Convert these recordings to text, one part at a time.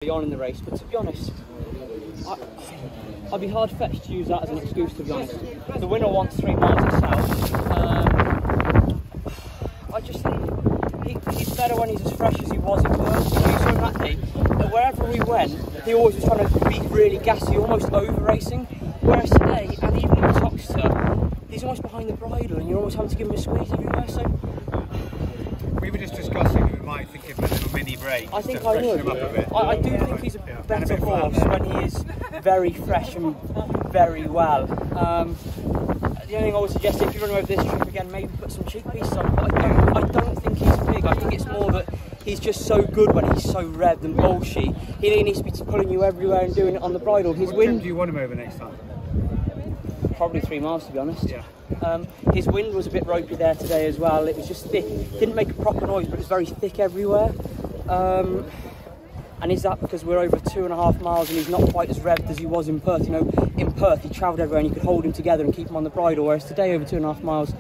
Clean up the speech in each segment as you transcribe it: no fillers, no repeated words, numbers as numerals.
On in the race, but to be honest, I'd be hard-fetched to use that as an excuse, to be honest. The winner wants 3 miles himself. I just think he's better when he's as fresh as he was in Worcester. You saw him that day, that wherever we went, he always was trying to be really gassy, almost over-racing. Whereas today, and even in Worcester, he's almost behind the bridle and you're almost having to give him a squeeze everywhere. So we were just discussing we might think of a little mini break. I think I would. I do think he's a better horse when he is very fresh and very well. The only thing I would suggest, if you run over this trip again, maybe put some cheek pieces on. But I don't think he's big. I think it's more that he's just so good when he's so revved and bolshy. He needs to be pulling you everywhere and doing it on the bridle. His wind. Do you want him over next time? Probably 3 miles, to be honest. Yeah. His wind was a bit ropey there today as well. It was just thick. Didn't make a proper noise, but it was very thick everywhere. And is that because we're over 2.5 miles and he's not quite as revved as he was in Perth? You know, in Perth he travelled everywhere and you could hold him together and keep him on the bridle, whereas today over 2.5 miles,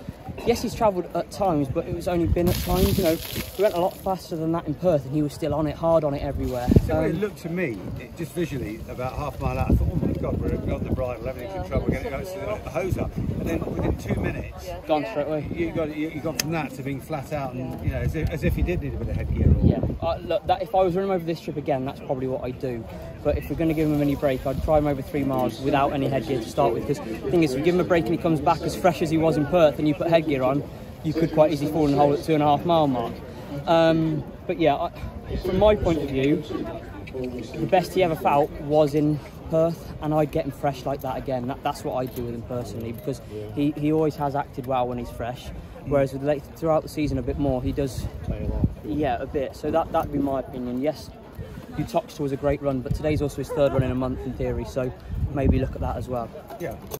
yes, he's travelled at times, but it was only been at times. You know, we went a lot faster than that in Perth and he was still on it, hard on it everywhere. So it looked to me, just visually, about half a mile out, I thought, oh my God, we're on the bridle, everything's in trouble, getting the hose up. And then within 2 minutes, gone straight away. You got from that to being flat out, and you know, as if he did need a bit of headgear. Or... Yeah, look, if I was running over this trip again, that's probably what I'd do. But if we're going to give him a mini break, I'd try him over 3 miles without any headgear to start with. Because the thing is, if you give him a break and he comes back as fresh as he was in Perth, and you put headgear on, you could quite easily fall in the hole at 2.5 mile mark. But yeah, from my point of view, the best he ever felt was in Perth, and I'd get him fresh like that again. That's what I'd do with him personally, because he always has acted well when he's fresh, whereas with throughout the season a bit more, he does, yeah, a bit. So that'd be my opinion. Yes, Utoxeter was a great run, but today's also his 3rd run in a month in theory, so maybe look at that as well. Yeah.